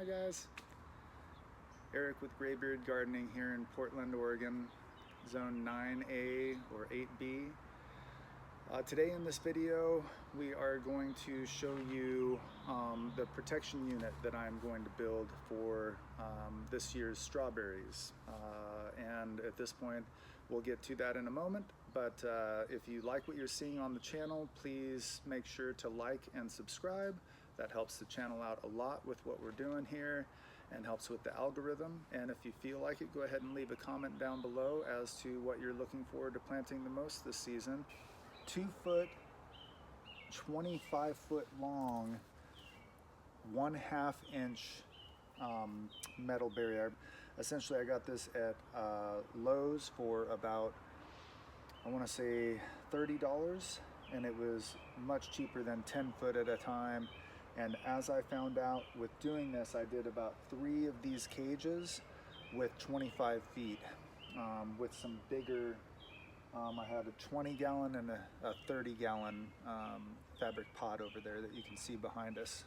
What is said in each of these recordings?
Hi guys, Eric with Graybeard Gardening here in Portland, Oregon, Zone 9A or 8B. Today in this video we are going to show you the protection unit that I'm going to build for this year's strawberries. And at this point we'll get to that in a moment, but if you like what you're seeing on the channel, please make sure to like and subscribe. That helps the channel out a lot with what we're doing here and helps with the algorithm. And if you feel like it, go ahead and leave a comment down below as to what you're looking forward to planting the most this season. 2 foot, 25 foot long, 1/2 inch metal barrier. Essentially I got this at Lowe's for about, I want to say $30, and it was much cheaper than 10 foot at a time. And as I found out with doing this, I did about 3 of these cages with 25 feet with some bigger, I had a 20 gallon and a 30 gallon fabric pot over there that you can see behind us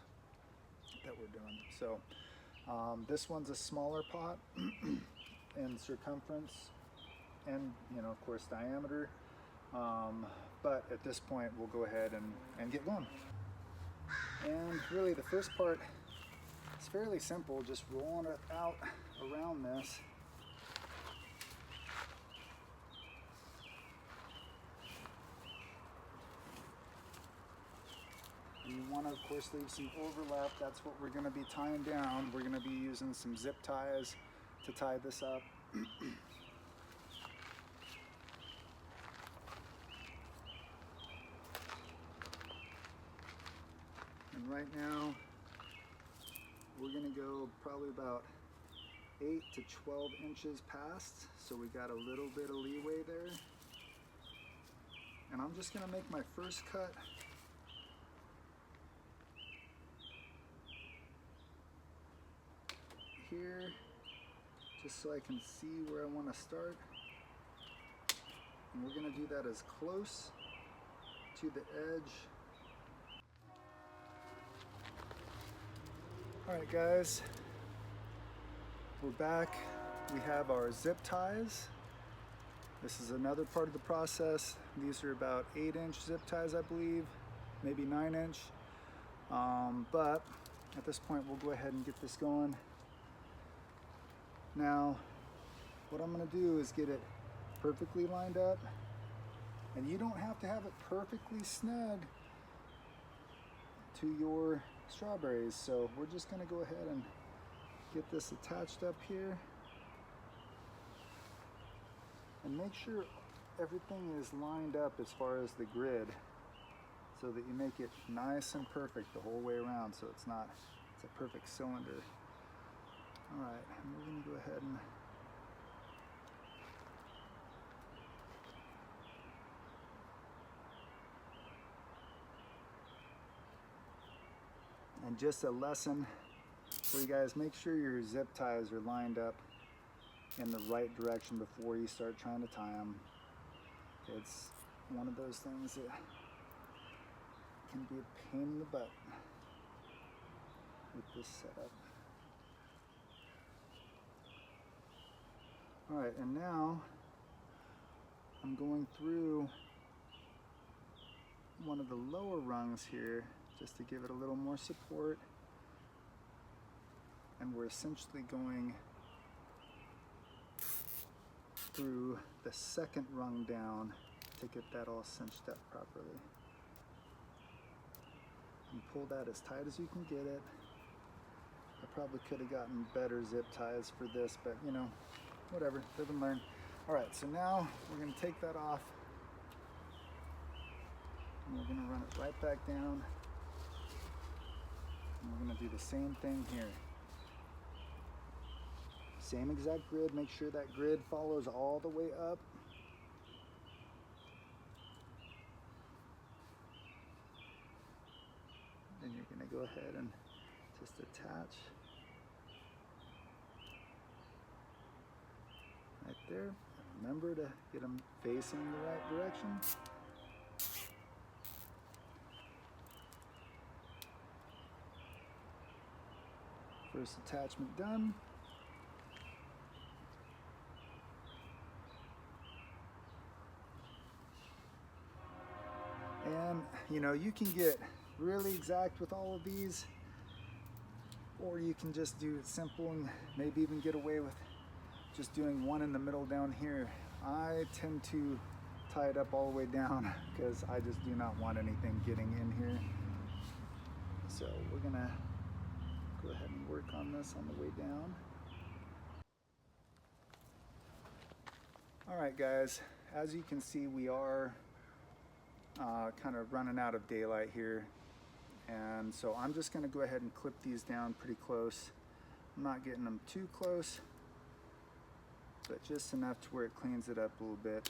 that we're doing. So this one's a smaller pot in circumference and, you know, of course diameter, but at this point we'll go ahead and get going. And really the first part is fairly simple, just rolling it out around this. You want to of course leave some overlap. That's what we're going to be tying down. We're going to be using some zip ties to tie this up. And right now we're going to go probably about 8 to 12 inches past, so we got a little bit of leeway there. And I'm just going to make my first cut here, just so I can see where I want to start. And we're going to do that as close to the edge. Alright guys, we're back. We have our zip ties. This is another part of the process. These are about 8-inch zip ties, I believe, maybe 9-inch. But at this point we'll go ahead and get this going. Now what I'm going to do is get it perfectly lined up, and you don't have to have it perfectly snug to your strawberries, so we're just going to go ahead and get this attached up here and make sure everything is lined up as far as the grid, so that you make it nice and perfect the whole way around, so it's a perfect cylinder. Alright, and we're going to go ahead and just a lesson for you guys, make sure your zip ties are lined up in the right direction before you start trying to tie them. It's one of those things that can be a pain in the butt with this setup. Alright, and now I'm going through one of the lower rungs here just to give it a little more support, and we're essentially going through the second rung down to get that all cinched up properly. And pull that as tight as you can get it. I probably could have gotten better zip ties for this, but you know, whatever, live and learn. Alright, so now we're going to take that off and we're going to run it right back down. And we're going to do the same thing here. Same exact grid. Make sure that grid follows all the way up. Then you're going to go ahead and just attach right there. Remember to get them facing the right direction. First attachment done. And you know, you can get really exact with all of these, or you can just do it simple and maybe even get away with just doing one in the middle down here. I tend to tie it up all the way down because I just do not want anything getting in here. So we're gonna go ahead and work on this on the way down. All right, guys, as you can see, we are kind of running out of daylight here. And so I'm just gonna go ahead and clip these down pretty close. I'm not getting them too close, but just enough to where it cleans it up a little bit.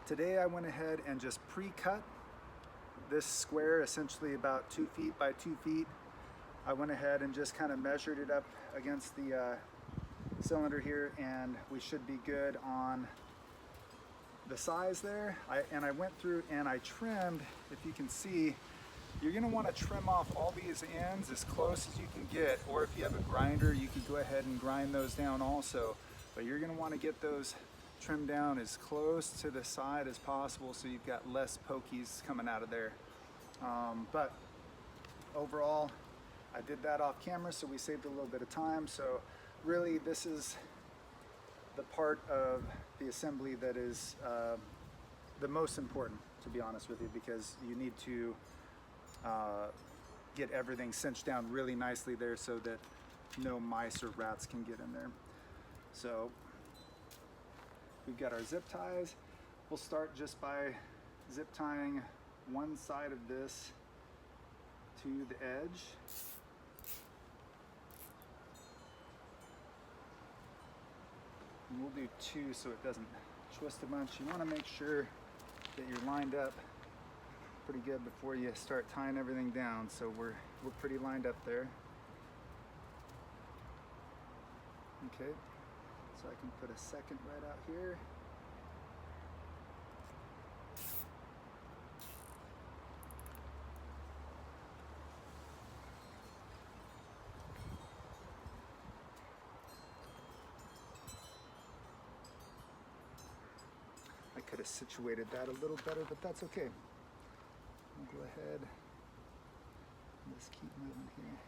Today I went ahead and just pre-cut this square, essentially about 2 feet by 2 feet. I went ahead and just kind of measured it up against the cylinder here, and we should be good on the size there. I went through and I trimmed, if you can see, you're gonna wanna trim off all these ends as close as you can get, or if you have a grinder, you could go ahead and grind those down also. But you're gonna wanna get those trimmed down as close to the side as possible so you've got less pokies coming out of there. But overall, I did that off camera, so we saved a little bit of time. So really, this is the part of the assembly that is the most important, to be honest with you, because you need to get everything cinched down really nicely there so that no mice or rats can get in there. So we've got our zip ties. We'll start just by zip tying one side of this to the edge. And we'll do two so it doesn't twist a bunch. You want to make sure that you're lined up pretty good before you start tying everything down. So we're pretty lined up there. Okay. So I can put a second right out here. I could have situated that a little better, but that's okay. I'll go ahead and just keep moving here.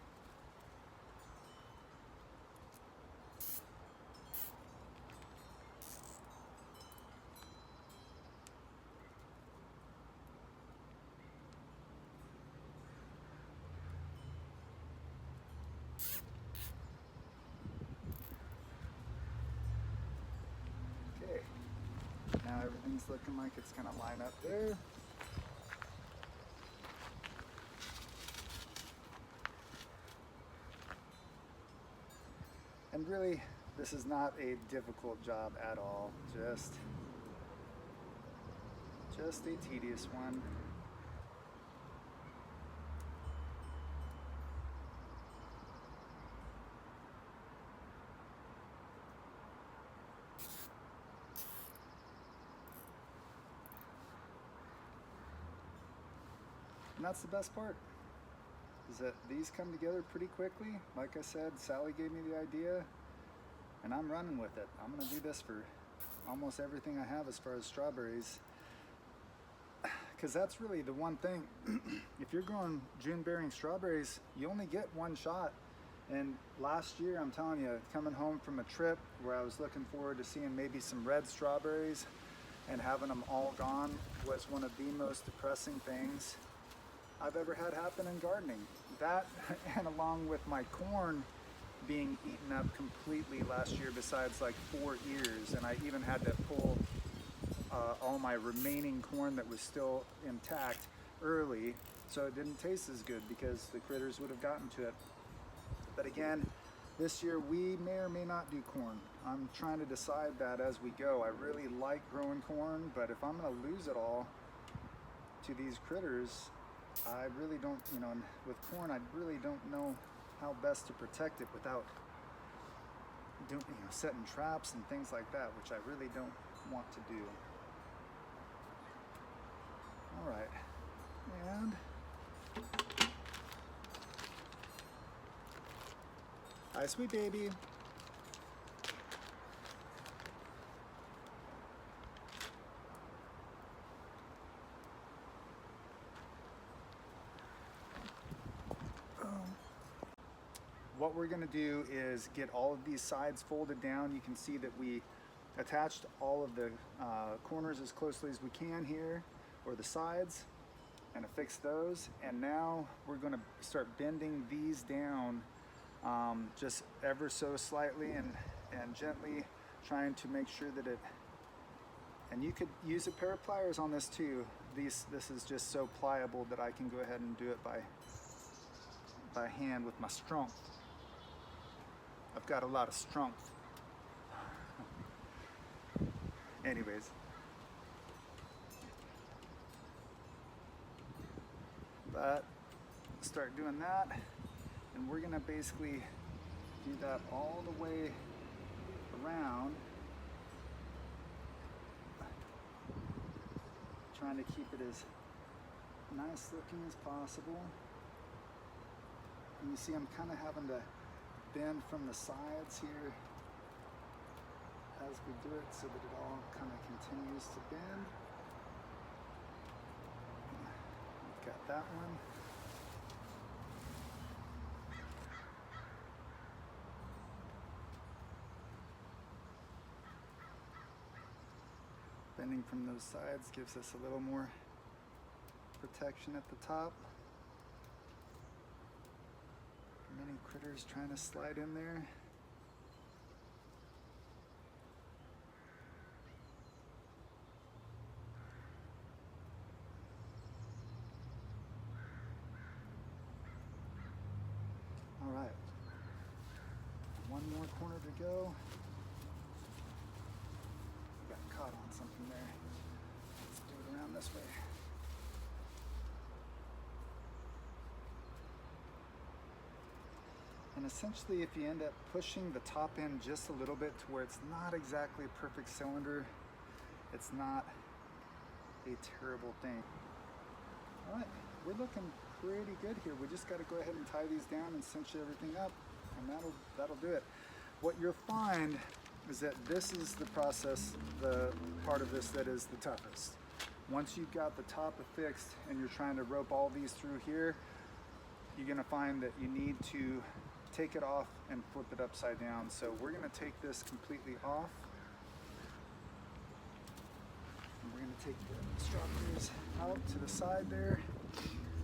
Now everything's looking like it's gonna line up there. And really, this is not a difficult job at all, just a tedious one. And that's the best part, is that these come together pretty quickly. Like I said, Sally gave me the idea, and I'm running with it. I'm gonna do this for almost everything I have as far as strawberries, because that's really the one thing. If you're growing June-bearing strawberries, you only get one shot. And last year, I'm telling you, coming home from a trip where I was looking forward to seeing maybe some red strawberries and having them all gone was one of the most depressing things I've ever had happen in gardening. That, and along with my corn being eaten up completely last year, besides like 4 ears, and I even had to pull all my remaining corn that was still intact early, so it didn't taste as good because the critters would have gotten to it. But again, this year we may or may not do corn. I'm trying to decide that as we go. I really like growing corn, but if I'm gonna lose it all to these critters, I really don't, you know, with corn, I really don't know how best to protect it without doing, you know, setting traps and things like that, which I really don't want to do. All right, and hi, sweet baby. What we're gonna do is get all of these sides folded down. You can see that we attached all of the corners as closely as we can here, or the sides, and affix those. And now we're gonna start bending these down just ever so slightly and gently, trying to make sure that it, and you could use a pair of pliers on this too. This is just so pliable that I can go ahead and do it by hand with my strength. I've got a lot of strength. Anyways. But start doing that, and we're gonna basically do that all the way around, trying to keep it as nice looking as possible. And you see I'm kind of having to bend from the sides here as we do it so that it all kind of continues to bend. We've got that one. Bending from those sides gives us a little more protection at the top. Many critters trying to slide in there. All right, one more corner to go. Got caught on something there. Let's do it around this way. And essentially, if you end up pushing the top end just a little bit to where it's not exactly a perfect cylinder, it's not a terrible thing. All right, we're looking pretty good here. We just got to go ahead and tie these down and cinch everything up, and that'll do it. What you'll find is that this is the process, the part of this that is the toughest. Once you've got the top affixed and you're trying to rope all these through here, you're gonna find that you need to take it off and flip it upside down. So we're gonna take this completely off. And we're gonna take the strawberries out to the side there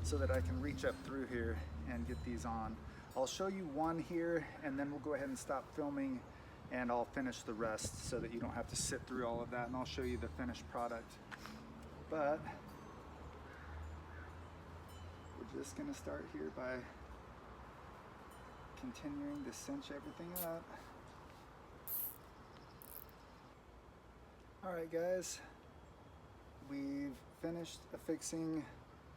so that I can reach up through here and get these on. I'll show you one here, and then we'll go ahead and stop filming, and I'll finish the rest so that you don't have to sit through all of that, and I'll show you the finished product. But we're just gonna start here by continuing to cinch everything up. All right, guys, we've finished affixing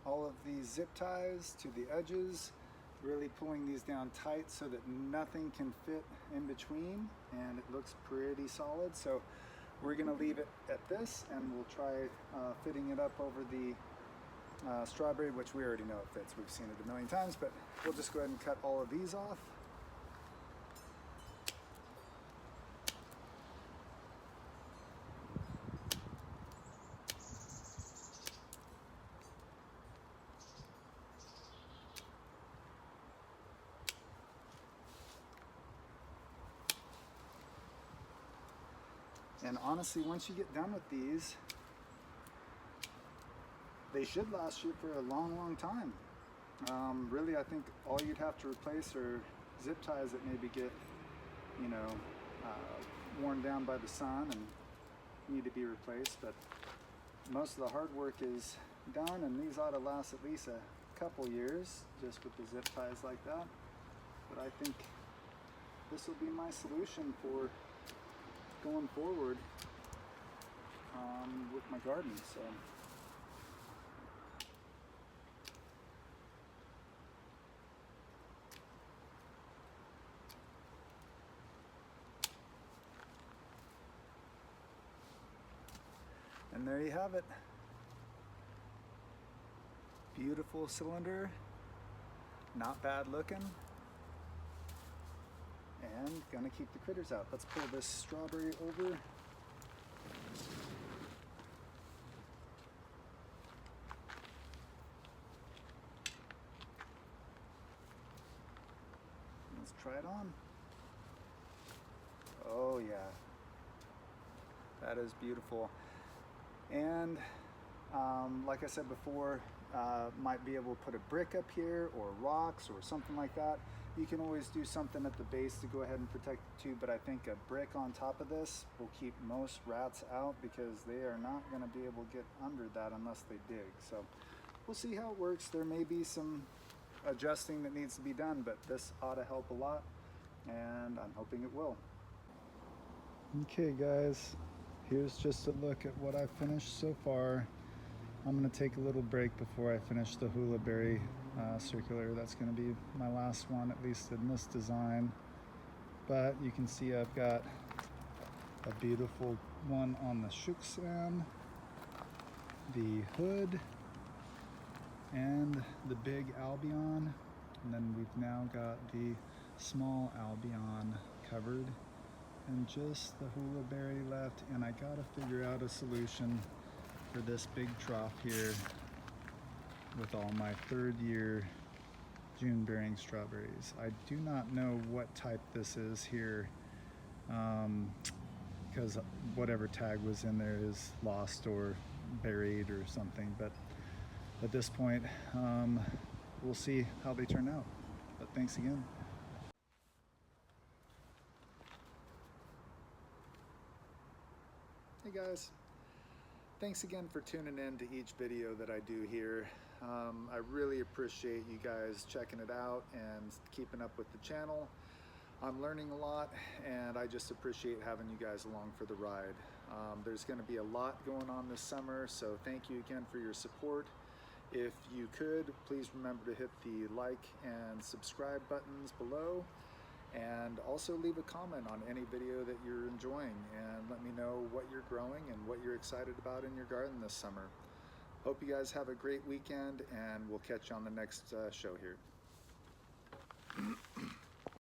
all of these zip ties to the edges, really pulling these down tight so that nothing can fit in between, and it looks pretty solid. So we're gonna leave it at this, and we'll try fitting it up over the strawberry, which we already know it fits. We've seen it a million times, but we'll just go ahead and cut all of these off. And honestly, once you get done with these, they should last you for a long, long time. Really, I think all you'd have to replace are zip ties that maybe get, you know, worn down by the sun and need to be replaced. But most of the hard work is done, and these ought to last at least a couple years just with the zip ties like that. But I think this will be my solution for going forward with my garden. So And there you have it. Beautiful cylinder, not bad looking, and gonna keep the critters out. Let's pull this strawberry over. Let's try it on. Oh yeah, that is beautiful. And like I said before, might be able to put a brick up here or rocks or something like that. You can always do something at the base to go ahead and protect the tube, but I think a brick on top of this will keep most rats out because they are not going to be able to get under that unless they dig. So we'll see how it works. There may be some adjusting that needs to be done, but this ought to help a lot, and I'm hoping it will. Okay guys, here's just a look at what I've finished so far. I'm going to take a little break before I finish the hula berry circular. That's going to be my last one, at least in this design. But you can see I've got a beautiful one on the Shuksan, the hood, and the big Albion. And then we've now got the small Albion covered, and just the hula berry left. And I got to figure out a solution for this big trough here with all my third year June bearing strawberries. I do not know what type this is here, because whatever tag was in there is lost or buried or something, but at this point we'll see how they turn out. But thanks again. Hey guys, thanks again for tuning in to each video that I do here. I really appreciate you guys checking it out and keeping up with the channel. I'm learning a lot, and I just appreciate having you guys along for the ride. There's going to be a lot going on this summer, so thank you again for your support. If you could, please remember to hit the like and subscribe buttons below, and also leave a comment on any video that you're enjoying, and let me know what you're growing and what you're excited about in your garden this summer. Hope you guys have a great weekend, and we'll catch you on the next show here.